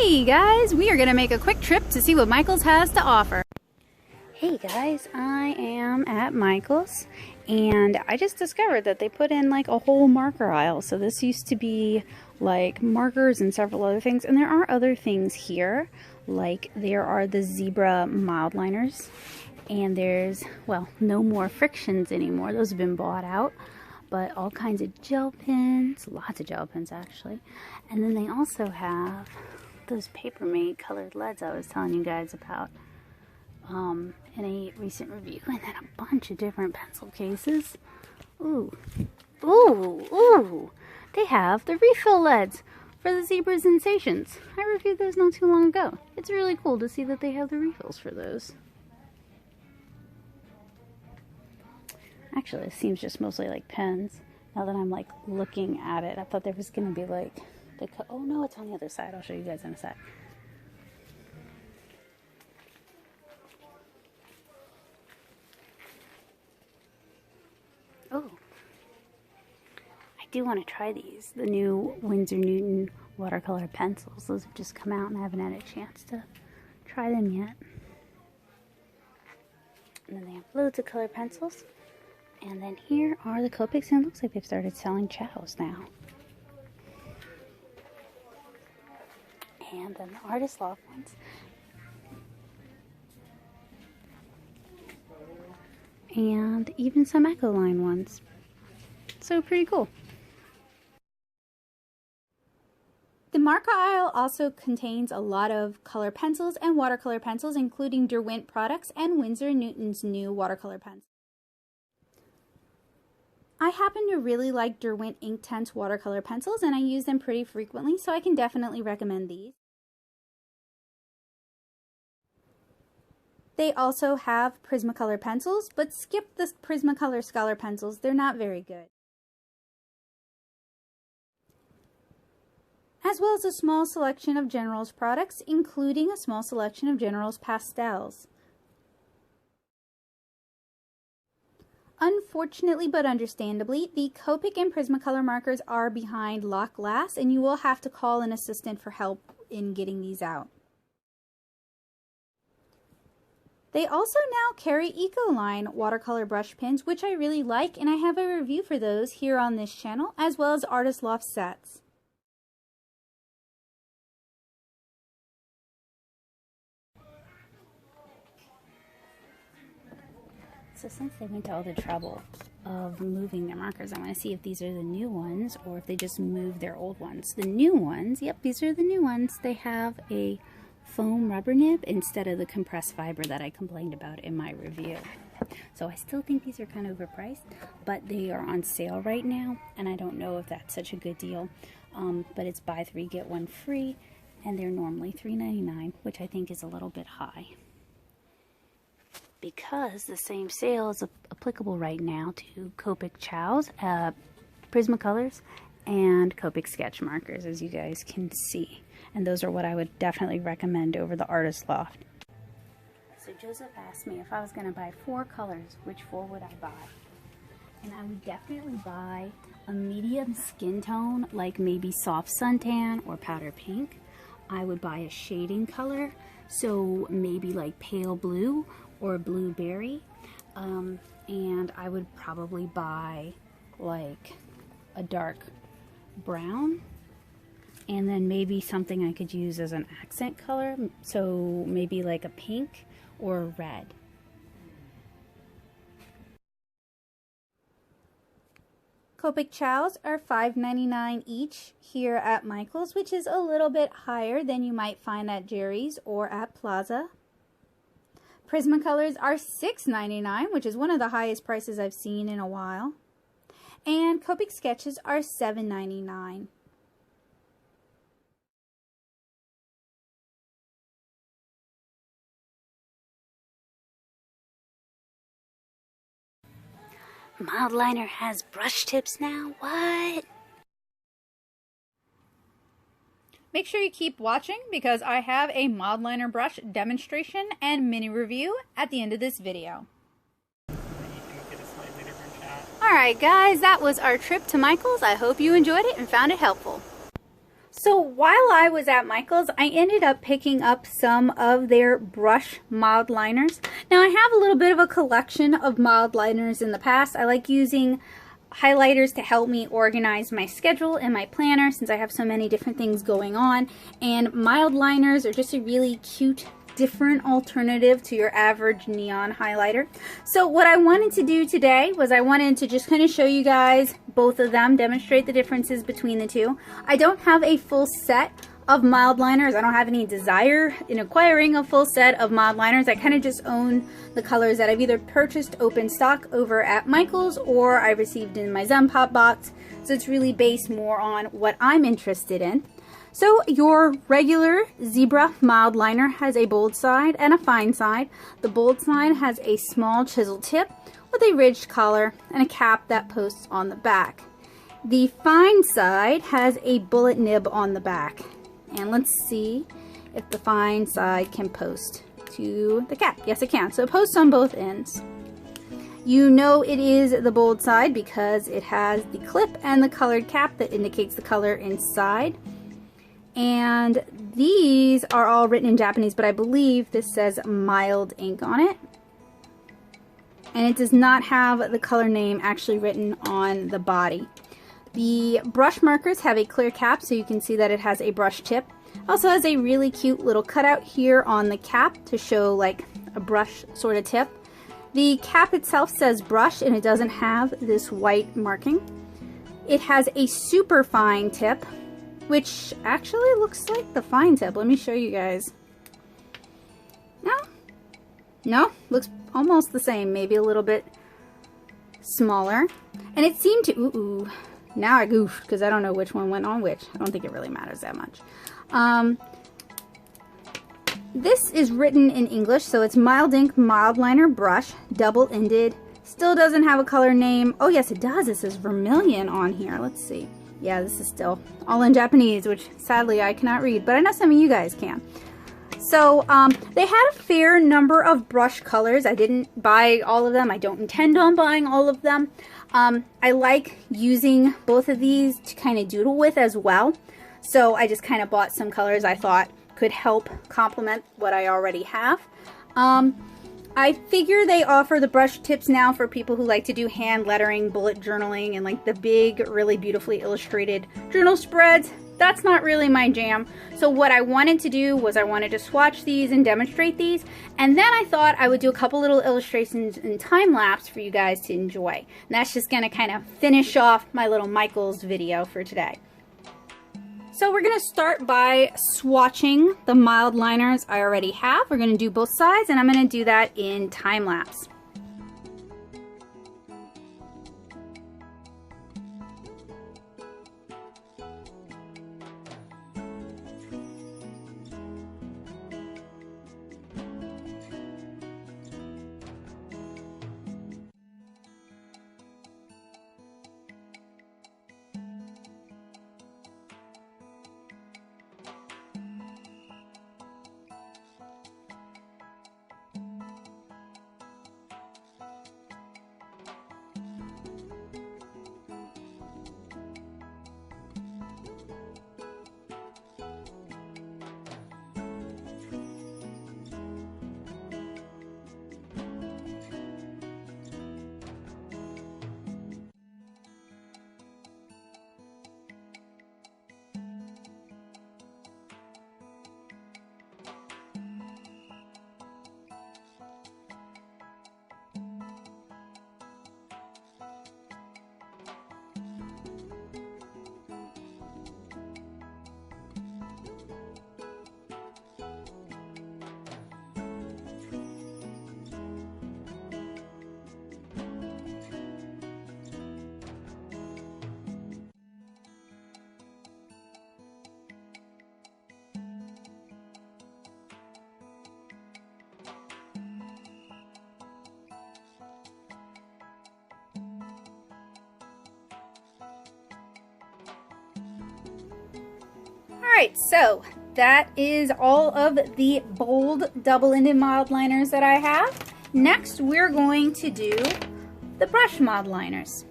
Hey guys, we are going to make a quick trip to see what Michael's has to offer. Hey guys, I am at Michael's and I just discovered that they put in like a whole marker aisle. So this used to be like markers and several other things, and there are other things here. Like there are the Zebra Mildliners, and there's, well, no more frictions anymore. Those have been bought out. But all kinds of gel pens, lots of gel pens actually. And then they also have those Paper-Made colored leads I was telling you guys about in a recent review. And then a bunch of different pencil cases. Ooh, ooh, ooh. They have the refill leads for the Zebra Sensations. I reviewed those not too long ago. It's really cool to see that they have the refills for those. Actually, it seems just mostly like pens. Now that I'm like looking at it, I thought there was going to be like the oh no, it's on the other side. I'll show you guys in a sec. Oh, I do want to try these. The new Winsor Newton watercolor pencils. Those have just come out and I haven't had a chance to try them yet. And then they have loads of color pencils. And then here are the Copics, and it looks like they've started selling Ciaos now. And then the Artist Loft ones. And even some Echo Line ones. So pretty cool. The marker aisle also contains a lot of color pencils and watercolor pencils, including Derwent products and Winsor & Newton's new watercolor pens. I happen to really like Derwent Inktense watercolor pencils, and I use them pretty frequently, so I can definitely recommend these. They also have Prismacolor pencils, but skip the Prismacolor Scholar pencils. They're not very good. As well as a small selection of General's products, including a small selection of General's pastels. Unfortunately, but understandably, the Copic and Prismacolor markers are behind locked glass, and you will have to call an assistant for help in getting these out. They also now carry Ecoline watercolor brush pens, which I really like, and I have a review for those here on this channel, as well as Artist Loft sets. So since they went to all the trouble of moving their markers, I want to see if these are the new ones or if they just moved their old ones. The new ones, yep, these are the new ones. They have a foam rubber nib instead of the compressed fiber that I complained about in my review. So I still think these are kind of overpriced, but they are on sale right now, and I don't know if that's such a good deal. But it's buy 3 get 1 free, and they're normally $3.99, which I think is a little bit high, because the same sale is applicable right now to Copic Ciao's, Prismacolors, and Copic Sketch markers, as you guys can see. And those are what I would definitely recommend over the Artist Loft. So Joseph asked me if I was going to buy 4 colors, which 4 would I buy? And I would definitely buy a medium skin tone, like maybe soft suntan or powder pink. I would buy a shading color, so maybe like pale blue or blueberry, and I would probably buy like a dark brown, and then maybe something I could use as an accent color, so maybe like a pink or a red. Copic Ciao's are $5.99 each here at Michael's, which is a little bit higher than you might find at Jerry's or at Plaza. Prismacolors are $6.99, which is one of the highest prices I've seen in a while. And Copic Sketches are $7.99. Mildliner has brush tips now? What? Make sure you keep watching because I have a Mildliner brush demonstration and mini review at the end of this video. Alright guys, that was our trip to Michael's. I hope you enjoyed it and found it helpful. So while I was at Michael's, I ended up picking up some of their brush Mildliners. Now I have a little bit of a collection of Mildliners in the past. I like using highlighters to help me organize my schedule and my planner since I have so many different things going on. And Mildliners are just a really cute, different alternative to your average neon highlighter. So what I wanted to do today was I wanted to just kind of show you guys both of them, demonstrate the differences between the two. I don't have a full set of Mildliners. I don't have any desire in acquiring a full set of Mildliners. I kind of just own the colors that I've either purchased open stock over at Michael's or I received in my Zen Pop box. So it's really based more on what I'm interested in. So your regular Zebra Mildliner has a bold side and a fine side. The bold side has a small chisel tip with a ridged collar and a cap that posts on the back. The fine side has a bullet nib on the back. And let's see if the fine side can post to the cap. Yes, it can. So it posts on both ends. You know it is the bold side because it has the clip and the colored cap that indicates the color inside. And these are all written in Japanese, but I believe this says mild ink on it. And it does not have the color name actually written on the body. The brush markers have a clear cap, so you can see that it has a brush tip. Also has a really cute little cutout here on the cap to show like a brush sort of tip. The cap itself says brush and it doesn't have this white marking. It has a super fine tip, which actually looks like the fine tip. Let me show you guys. No, looks almost the same, maybe a little bit smaller. And it seemed to, now I goofed because I don't know which one went on which. I don't think it really matters that much. This is written in English, so it's Mild Ink Mildliner Brush, double-ended. Still doesn't have a color name. Oh yes, it does. It says Vermilion on here. Let's see. Yeah, this is still all in Japanese, which sadly I cannot read, but I know some of you guys can. So they had a fair number of brush colors. I didn't buy all of them. I don't intend on buying all of them. I like using both of these to kind of doodle with as well. So I just kind of bought some colors I thought could help complement what I already have. I figure they offer the brush tips now for people who like to do hand lettering, bullet journaling, and like the big, really beautifully illustrated journal spreads. That's not really my jam. So what I wanted to do was I wanted to swatch these and demonstrate these. And then I thought I would do a couple little illustrations in time lapse for you guys to enjoy. And that's just gonna kind of finish off my little Michael's video for today. So we're gonna start by swatching the Mildliners I already have. We're gonna do both sides and I'm gonna do that in time lapse. Alright, so that is all of the bold double-ended Mildliners that I have. Next, we're going to do the brush Mildliners.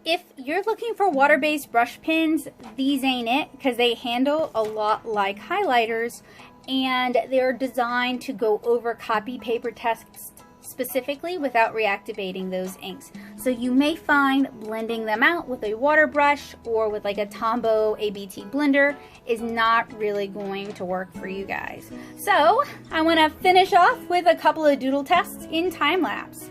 if you're looking for water-based brush pens, these ain't it, because they handle a lot like highlighters, and they're designed to go over copy paper text specifically without reactivating those inks. So you may find blending them out with a water brush or with like a Tombow ABT blender is not really going to work for you guys. So I want to finish off with a couple of doodle tests in time lapse.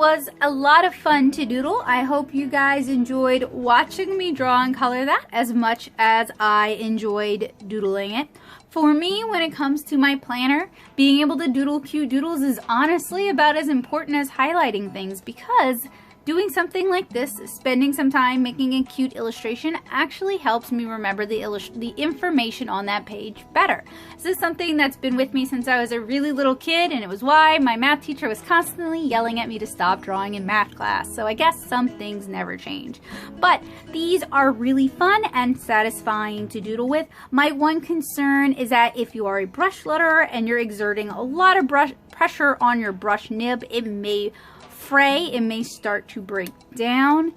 was a lot of fun to doodle. I hope you guys enjoyed watching me draw and color that as much as I enjoyed doodling it. For me, when it comes to my planner, being able to doodle cute doodles is honestly about as important as highlighting things, because doing something like this, spending some time making a cute illustration, actually helps me remember the information on that page better. This is something that's been with me since I was a really little kid, and it was why my math teacher was constantly yelling at me to stop drawing in math class. So I guess some things never change. But these are really fun and satisfying to doodle with. My one concern is that if you are a brush letterer and you're exerting a lot of pressure on your brush nib, it may fray, it may start to break down.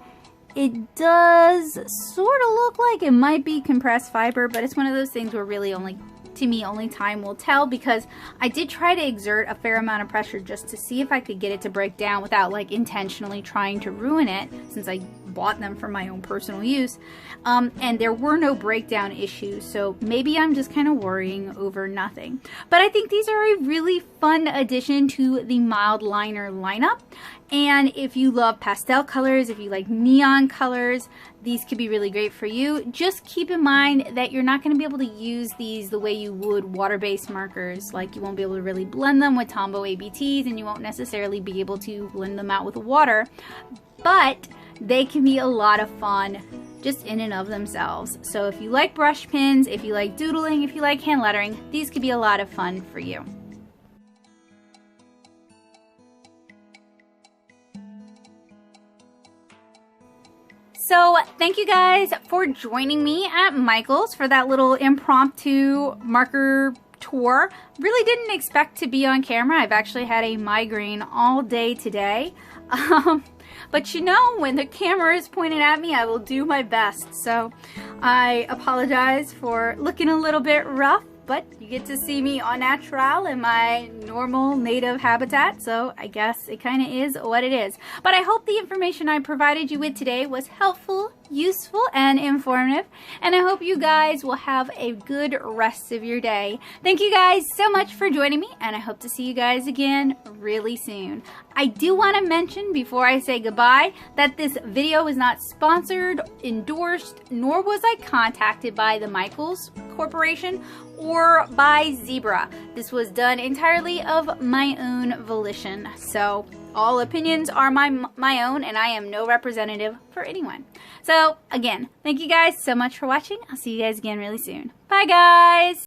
It does sort of look like it might be compressed fiber, but it's one of those things where really only time will tell, because I did try to exert a fair amount of pressure just to see if I could get it to break down without like intentionally trying to ruin it, since I bought them for my own personal use, and there were no breakdown issues, so maybe I'm just kind of worrying over nothing. But I think these are a really fun addition to the Mildliner lineup, and if you love pastel colors, if you like neon colors, these could be really great for you. Just keep in mind that you're not going to be able to use these the way you would water-based markers. Like, you won't be able to really blend them with Tombow ABTs, and you won't necessarily be able to blend them out with water, but they can be a lot of fun just in and of themselves. So if you like brush pens, if you like doodling, if you like hand lettering, these could be a lot of fun for you. So thank you guys for joining me at Michael's for that little impromptu marker tour. Really didn't expect to be on camera. I've actually had a migraine all day today. But you know, when the camera is pointed at me, I will do my best. So I apologize for looking a little bit rough, but you get to see me au naturel in my normal native habitat, so I guess it kind of is what it is. But I hope the information I provided you with today was helpful, useful, and informative, and I hope you guys will have a good rest of your day. Thank you guys so much for joining me, and I hope to see you guys again really soon. I do want to mention before I say goodbye that this video is not sponsored, endorsed, nor was I contacted by the Michaels Corporation or by Zebra. This was done entirely of my own volition. So all opinions are my own, and I am no representative for anyone. So again, thank you guys so much for watching. I'll see you guys again really soon. Bye guys!